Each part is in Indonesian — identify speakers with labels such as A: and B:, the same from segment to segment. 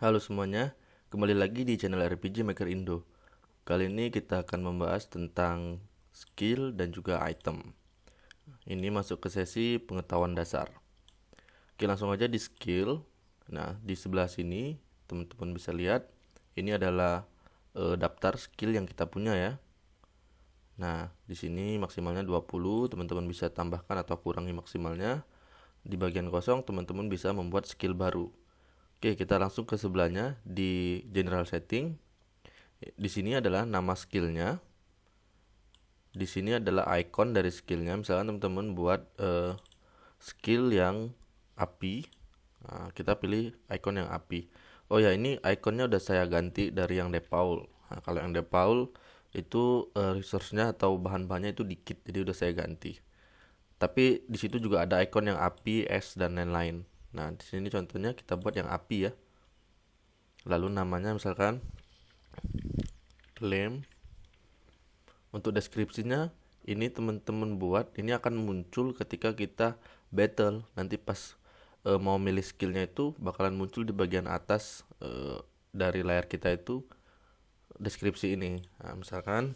A: Halo semuanya, kembali lagi di channel RPG Maker Indo. Kali ini kita akan membahas tentang skill dan juga item. Ini masuk ke sesi pengetahuan dasar. Oke, langsung aja di skill. Nah, di sebelah sini teman-teman bisa lihat ini adalah daftar skill yang kita punya ya. Nah, di sini maksimalnya 20, teman-teman bisa tambahkan atau kurangi maksimalnya. Di bagian kosong teman-teman bisa membuat skill baru. Oke, kita langsung ke sebelahnya di general setting. Di sini adalah nama skillnya. Di sini adalah icon dari skillnya. Misalkan teman-teman buat skill yang api. Nah, kita pilih icon yang api. Oh ya, ini iconnya udah saya ganti dari yang default. Nah, kalau yang default itu resource-nya atau bahan-bahannya itu dikit, jadi udah saya ganti. Tapi di situ juga ada icon yang api, es dan lain-lain. Nah, di sini contohnya kita buat yang api ya. Lalu namanya misalkan flame. Untuk deskripsinya ini teman-teman buat, ini akan muncul ketika kita battle. Nanti pas mau milih skillnya itu bakalan muncul di bagian atas dari layar kita itu deskripsi ini. Nah, misalkan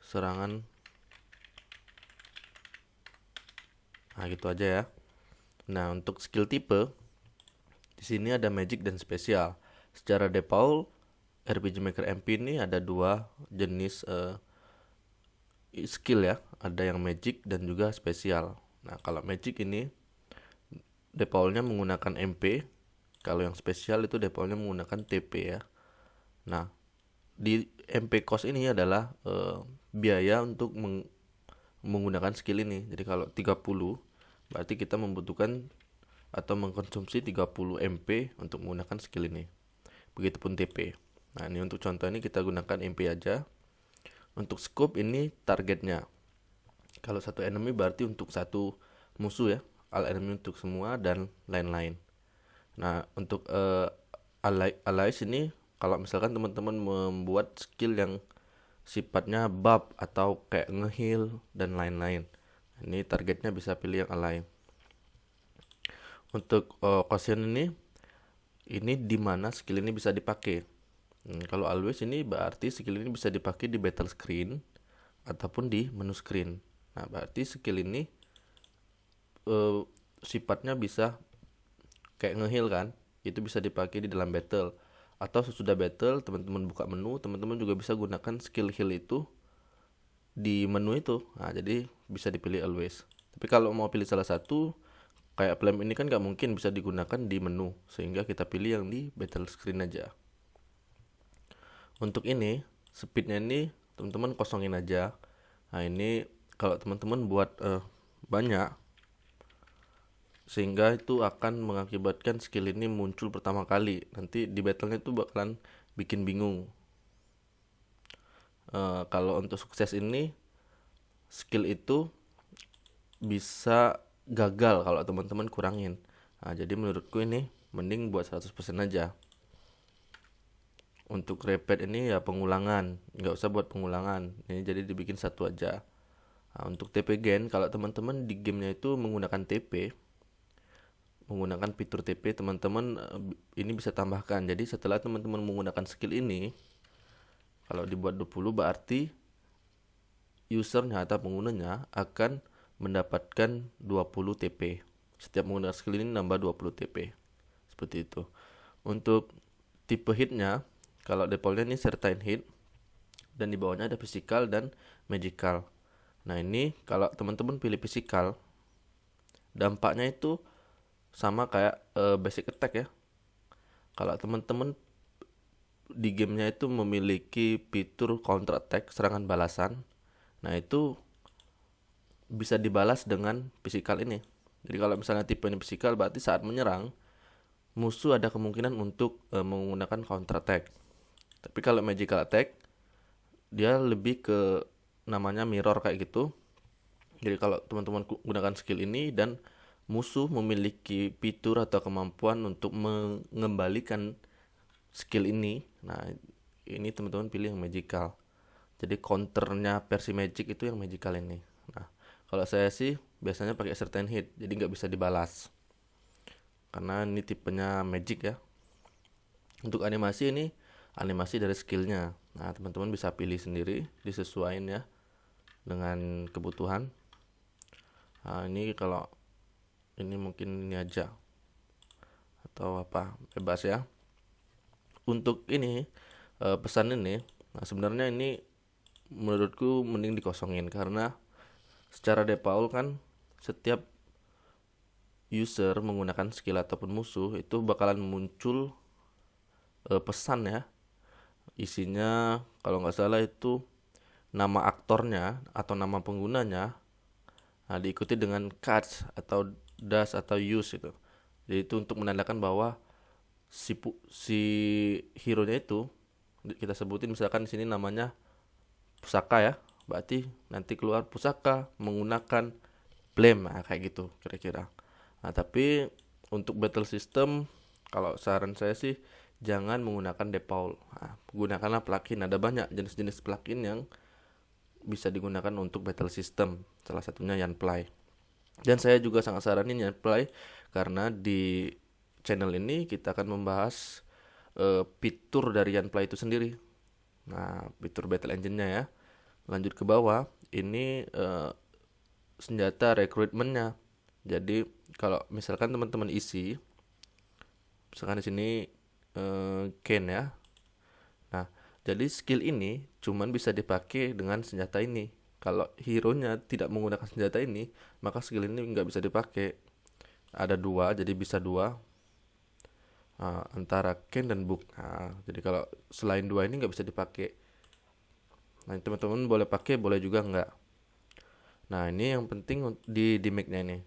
A: serangan, nah gitu aja ya. Nah, untuk skill tipe di sini ada magic dan spesial. Secara default RPG Maker MP ini ada dua jenis skill ya, ada yang magic dan juga spesial. Nah, kalau magic ini defaultnya menggunakan MP, kalau yang spesial itu defaultnya menggunakan TP ya. Nah, di MP cost ini adalah biaya untuk menggunakan skill ini. Jadi kalau 30 berarti kita membutuhkan atau mengkonsumsi 30 MP untuk menggunakan skill ini. Begitupun TP. Nah, ini untuk contoh ini kita gunakan MP aja. Untuk scope ini targetnya. Kalau satu enemy berarti untuk satu musuh ya. All enemy untuk semua dan lain-lain. Nah, untuk allies ini kalau misalkan teman-teman membuat skill yang sifatnya buff atau kayak ngeheal dan lain-lain. Ini targetnya bisa pilih yang ally. Untuk caution ini di mana skill ini bisa dipakai. Kalau always ini berarti skill ini bisa dipakai di battle screen ataupun di menu screen. Nah, berarti skill ini sifatnya bisa kayak ngeheal kan, itu bisa dipakai di dalam battle atau sesudah battle teman-teman buka menu, teman-teman juga bisa gunakan skill heal itu di menu itu. Nah, jadi bisa dipilih always. Tapi kalau mau pilih salah satu kayak flame ini kan nggak mungkin bisa digunakan di menu, sehingga kita pilih yang di battle screen aja. Untuk ini speednya ini teman-teman kosongin aja. Nah, ini kalau teman-teman buat banyak, sehingga itu akan mengakibatkan skill ini muncul pertama kali. Nanti di battlenya itu bakalan bikin bingung. Kalau untuk sukses ini skill itu bisa gagal kalau teman-teman kurangin. Nah, jadi menurutku ini mending buat 100% aja. Untuk repeat ini ya pengulangan, nggak usah buat pengulangan. Ini jadi dibikin satu aja. Nah, untuk TP gen, kalau teman-teman di gamenya itu menggunakan TP, menggunakan fitur TP, teman-teman ini bisa tambahkan. Jadi setelah teman-teman menggunakan skill ini, kalau dibuat 20 berarti usernya atau penggunanya akan mendapatkan 20 TP. Setiap menggunakan skill ini nambah 20 TP. Seperti itu. Untuk tipe hitnya, kalau defaultnya ini certain hit dan di bawahnya ada physical dan magical. Nah, ini kalau teman-teman pilih physical, dampaknya itu sama kayak basic attack ya. Kalau teman-teman di gamenya itu memiliki fitur counter attack, serangan balasan, nah itu bisa dibalas dengan physical ini. Jadi kalau misalnya tipe ini physical berarti saat menyerang musuh ada kemungkinan untuk menggunakan counter attack. Tapi kalau magical attack dia lebih ke namanya mirror kayak gitu. Jadi kalau teman-teman gunakan skill ini dan musuh memiliki fitur atau kemampuan untuk mengembalikan skill ini, nah ini teman-teman pilih yang magical. Jadi counternya versi magic itu yang magical ini. Nah, kalau saya sih biasanya pakai certain hit, jadi nggak bisa dibalas karena ini tipenya magic ya. Untuk animasi ini animasi dari skillnya. Nah, teman-teman bisa pilih sendiri, disesuaikan ya dengan kebutuhan. Nah, ini kalau ini mungkin ini aja atau apa, bebas ya. Untuk ini pesan ini, nah sebenarnya ini menurutku mending dikosongin karena secara default kan setiap user menggunakan skill ataupun musuh itu bakalan muncul pesan ya. Isinya kalau nggak salah itu nama aktornya atau nama penggunanya, nah diikuti dengan catch atau dash atau use itu. Jadi itu untuk menandakan bahwa si hero nya itu kita sebutin misalkan di sini namanya pusaka ya, berarti nanti keluar pusaka menggunakan blame, nah, kayak gitu kira-kira. Nah tapi untuk battle system kalau saran saya sih jangan menggunakan default. Nah, gunakanlah plugin. Ada banyak jenis-jenis plugin yang bisa digunakan untuk battle system. Salah satunya Yanplay. Dan saya juga sangat saranin Yanplay karena di channel ini kita akan membahas fitur dari Yanplay itu sendiri. Nah, fitur battle engine-nya ya. Lanjut ke bawah, ini senjata rekrutmennya. Jadi kalau misalkan teman-teman isi, misalkan di sini Ken ya. Nah, jadi skill ini cuman bisa dipakai dengan senjata ini. Kalau hero-nya tidak menggunakan senjata ini, maka skill ini nggak bisa dipakai. Ada dua, jadi bisa dua. Antara Ken dan Book. Nah, jadi kalau selain dua ini nggak bisa dipakai. Nah, teman-teman boleh pakai, boleh juga nggak. Nah, ini yang penting di damage-nya ini.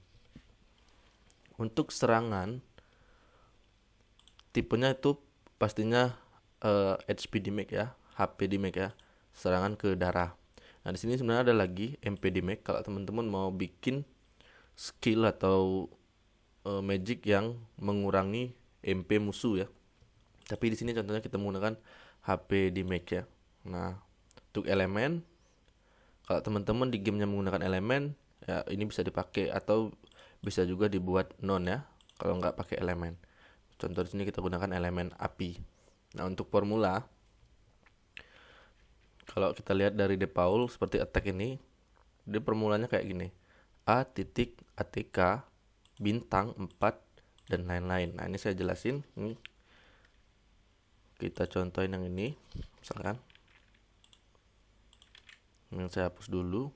A: Untuk serangan, tipenya itu pastinya HP damage ya, HP damage ya, serangan ke darah. Nah, di sini sebenarnya ada lagi MP damage kalau teman-teman mau bikin skill atau magic yang mengurangi MP musuh ya. Tapi di sini contohnya kita menggunakan HP damage ya. Nah, untuk elemen kalau teman-teman di gamenya menggunakan elemen ya ini bisa dipakai atau bisa juga dibuat non ya kalau nggak pakai elemen. Contoh di sini kita gunakan elemen api. Nah, untuk formula kalau kita lihat dari default seperti attack ini, dia formulanya kayak gini. A titik ATK bintang 4 dan lain-lain. Nah, ini saya jelasin. Ini kita contohin yang ini misalkan. Yang saya hapus dulu.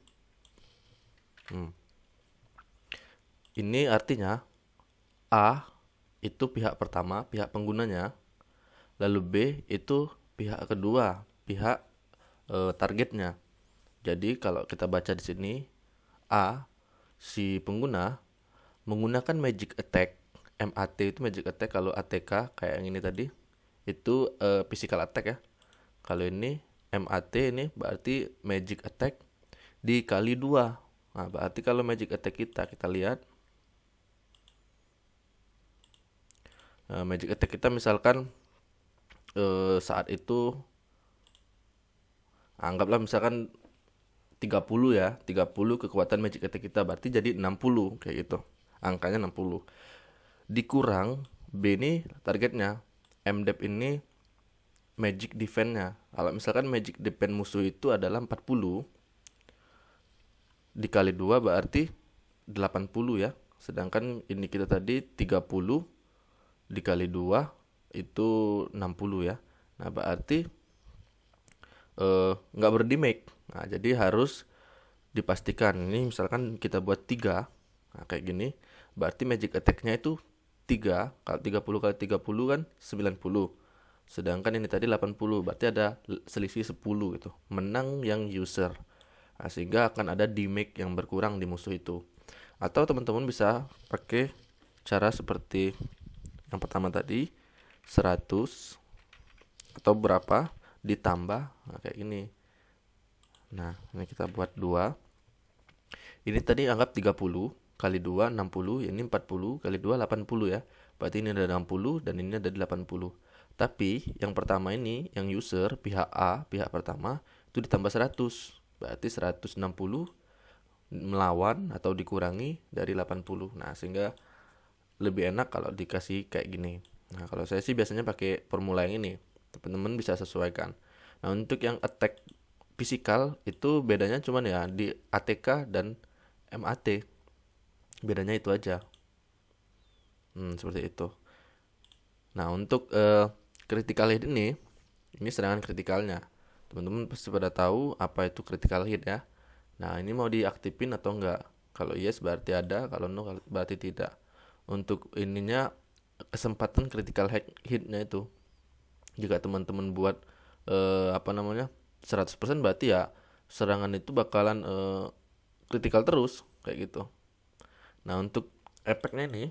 A: Ini artinya A itu pihak pertama, pihak penggunanya, lalu B itu pihak kedua, pihak targetnya. Jadi kalau kita baca di sini A si pengguna menggunakan magic attack, MAT itu magic attack, kalau ATK kayak yang ini tadi itu physical attack ya. Kalau ini MAT ini berarti magic attack dikali 2. Nah, berarti kalau magic attack kita lihat magic attack kita misalkan saat itu anggaplah misalkan 30 ya, 30 kekuatan magic attack kita berarti jadi 60 kayak gitu. Angkanya 60. Dikurang B ini targetnya. MDEP ini magic defense-nya. Kalau misalkan magic defense musuh itu adalah 40 dikali 2 berarti 80 ya. Sedangkan ini kita tadi 30 dikali 2 itu 60 ya. Nah, berarti nggak berdamage. Nah, jadi harus dipastikan. Ini misalkan kita buat 3. Nah, kayak gini. Berarti magic attack-nya itu 3. Kalau 30 kali 30 kan 90. Sedangkan ini tadi 80. Berarti ada selisih 10 gitu. Menang yang user. Nah, sehingga akan ada damage yang berkurang di musuh itu. Atau teman-teman bisa pakai cara seperti yang pertama tadi, 100 atau berapa ditambah, nah kayak gini. Nah, ini kita buat 2. Ini tadi anggap 30 kali 2 60, ini 40 kali 2 80 ya. Berarti ini ada 60 dan ini ada 80. Tapi yang pertama ini, yang user pihak A, pihak pertama itu ditambah 100. Berarti 160 melawan atau dikurangi dari 80. Nah, sehingga lebih enak kalau dikasih kayak gini. Nah, kalau saya sih biasanya pakai formula yang ini. Teman-teman bisa sesuaikan. Nah, untuk yang attack fisikal itu bedanya cuman ya di ATK dan MAT. Bedanya itu aja. Seperti itu. Nah, untuk critical hit ini serangan kritikalnya. Teman-teman pasti pada tahu apa itu critical hit ya. Nah, ini mau diaktifin atau enggak? Kalau yes berarti ada, kalau no berarti tidak. Untuk ininya kesempatan critical hitnya itu, jika teman-teman buat apa namanya 100% berarti ya serangan itu bakalan critical terus kayak gitu. Nah, untuk efeknya ini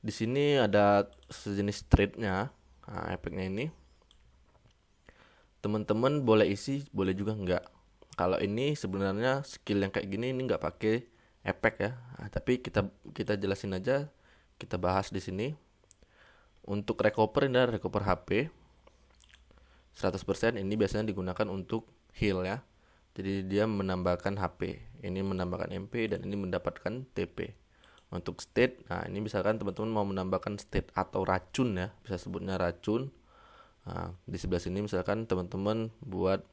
A: di sini ada sejenis trade-nya. Nah, efeknya ini teman-teman boleh isi, boleh juga enggak. Kalau ini sebenarnya skill yang kayak gini ini enggak pakai efek ya. Nah, tapi kita jelasin aja, kita bahas di sini. Untuk recover ini adalah recover HP 100%, ini biasanya digunakan untuk heal ya. Jadi dia menambahkan HP, ini menambahkan MP, dan ini mendapatkan TP. Untuk state, nah ini misalkan teman-teman mau menambahkan state atau racun ya, bisa sebutnya racun. Nah, di sebelah sini misalkan teman-teman buat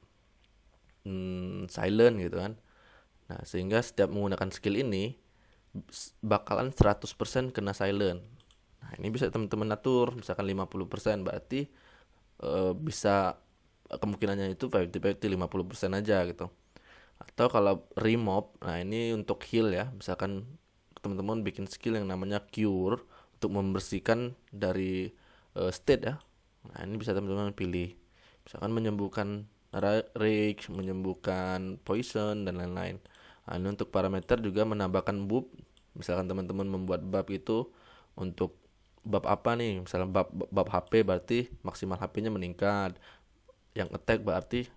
A: silent gitu kan. Nah, sehingga setiap menggunakan skill ini bakalan 100% kena silent. Nah, ini bisa teman-teman atur, misalkan 50%, berarti bisa kemungkinannya itu 50-50, 50% aja gitu. Atau kalau remove, nah ini untuk heal ya, misalkan teman-teman bikin skill yang namanya cure untuk membersihkan dari state ya. Nah, ini bisa teman-teman pilih, misalkan menyembuhkan rage, menyembuhkan poison dan lain-lain. Nah, ini untuk parameter juga menambahkan buff. Misalkan teman-teman membuat buff itu untuk buff apa nih, misalnya buff HP berarti maksimal HP-nya meningkat, yang attack berarti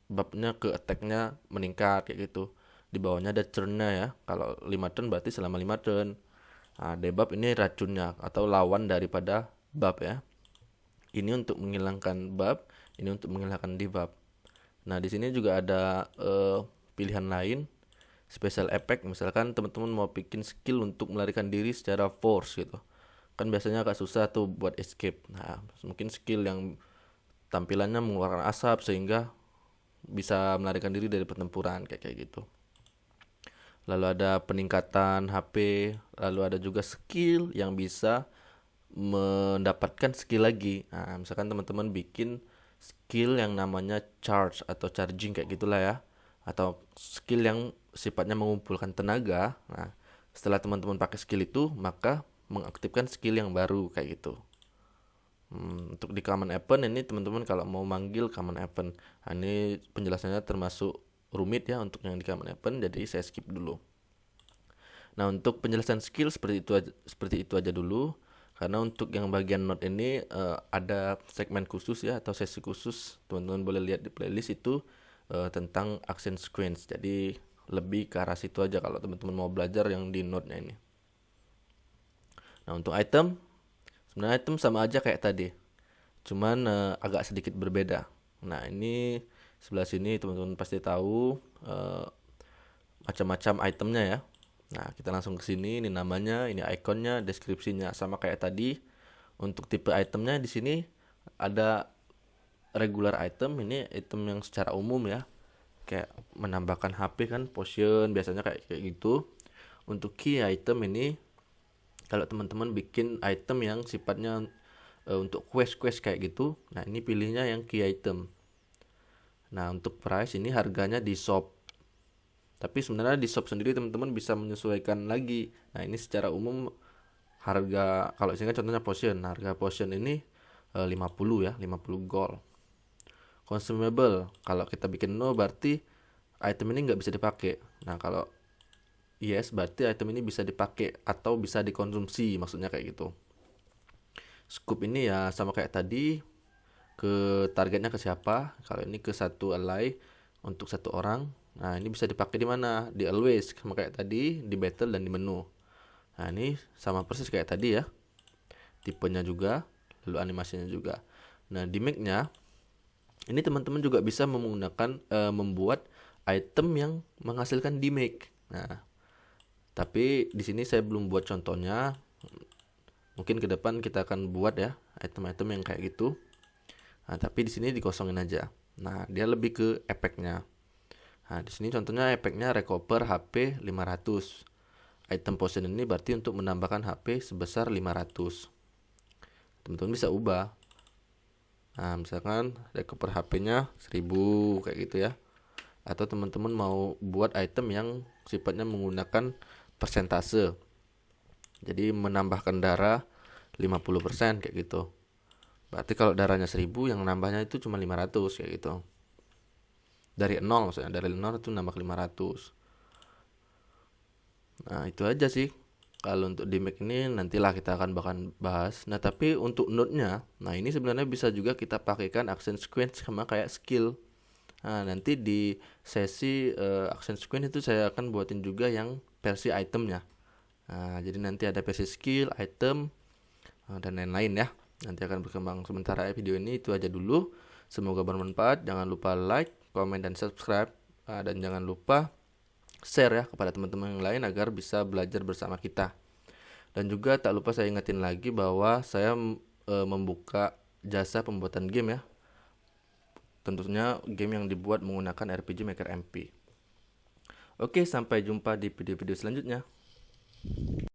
A: buffnya ke attack-nya meningkat kayak gitu. Di bawahnya ada turn-nya ya, kalau 5 turn berarti selama 5 turn. Nah, debuff ini racunnya atau lawan daripada buff ya. Ini untuk menghilangkan buff, ini untuk menghilangkan debuff. Nah, di sini juga ada pilihan lain, special effect. Misalkan teman-teman mau bikin skill untuk melarikan diri secara force gitu, kan biasanya agak susah tuh buat escape. Nah, mungkin skill yang tampilannya mengeluarkan asap sehingga bisa melarikan diri dari pertempuran kayak gitu. Lalu ada peningkatan HP, lalu ada juga skill yang bisa mendapatkan skill lagi. Nah, misalkan teman-teman bikin skill yang namanya charge atau charging kayak gitulah ya, atau skill yang sifatnya mengumpulkan tenaga. Nah, setelah teman-teman pakai skill itu, maka mengaktifkan skill yang baru kayak gitu. Untuk di common event ini teman-teman kalau mau manggil common event, nah, ini penjelasannya termasuk rumit ya untuk yang di common event, jadi saya skip dulu. Nah, untuk penjelasan skill seperti itu aja dulu, karena untuk yang bagian note ini ada segmen khusus ya atau sesi khusus, teman-teman boleh lihat di playlist itu tentang action sequence. Jadi lebih ke arah situ aja kalau teman-teman mau belajar yang di note-nya ini. Nah, untuk item, sebenarnya item sama aja kayak tadi, cuman agak sedikit berbeda. Nah, ini sebelah sini teman-teman pasti tahu macam-macam itemnya ya. Nah, kita langsung ke sini, ini namanya, ini ikonnya, deskripsinya sama kayak tadi. Untuk tipe itemnya di sini ada regular item, ini item yang secara umum ya, kayak menambahkan HP kan, potion biasanya kayak gitu. Untuk key item ini kalau teman-teman bikin item yang sifatnya untuk quest kayak gitu, nah ini pilihnya yang key item. Nah, untuk price ini harganya di shop, tapi sebenarnya di shop sendiri teman-teman bisa menyesuaikan lagi. Nah, ini secara umum harga, kalau sini contohnya potion, harga potion ini 50 ya, 50 gold. Consumable, kalau kita bikin no berarti item ini nggak bisa dipakai. Nah, kalau yes berarti item ini bisa dipakai atau bisa dikonsumsi, maksudnya kayak gitu. Scoop ini ya sama kayak tadi, ke targetnya ke siapa. Kalau ini ke satu ally, untuk satu orang. Nah, ini bisa dipakai di mana? Di always, sama kayak tadi, di battle dan di menu. Nah, ini sama persis kayak tadi ya, tipenya juga, lalu animasinya juga. Nah, di make-nya ini teman-teman juga bisa menggunakan membuat item yang menghasilkan damage. Nah, tapi di sini saya belum buat contohnya. Mungkin ke depan kita akan buat ya item-item yang kayak gitu. Nah, tapi di sini dikosongin aja. Nah, dia lebih ke efeknya. Nah, di sini contohnya efeknya recover HP 500. Item potion ini berarti untuk menambahkan HP sebesar 500. Teman-teman bisa ubah. Nah, misalkan recover HP-nya 1000 kayak gitu ya. Atau teman-teman mau buat item yang sifatnya menggunakan persentase. Jadi menambahkan darah 50% kayak gitu. Berarti kalau darahnya 1000, yang nambahnya itu cuma 500 kayak gitu. Dari 0 maksudnya, dari 0 itu nambah 500. Nah, itu aja sih. Kalau untuk di Mac ini nantilah kita akan bahas. Nah, tapi untuk node-nya, nah ini sebenarnya bisa juga kita pakaikan action sequence sama kayak skill. Nah, nanti di sesi action sequence itu saya akan buatin juga yang versi itemnya. Nah, jadi nanti ada versi skill, item, dan lain-lain ya. Nanti akan berkembang. Sementara video ini itu aja dulu. Semoga bermanfaat. Jangan lupa like, komen, dan subscribe. Dan jangan lupa share ya kepada teman-teman yang lain agar bisa belajar bersama kita. Dan juga tak lupa saya ingetin lagi bahwa saya membuka jasa pembuatan game ya. Tentunya game yang dibuat menggunakan RPG Maker MP. Oke, sampai jumpa di video-video selanjutnya.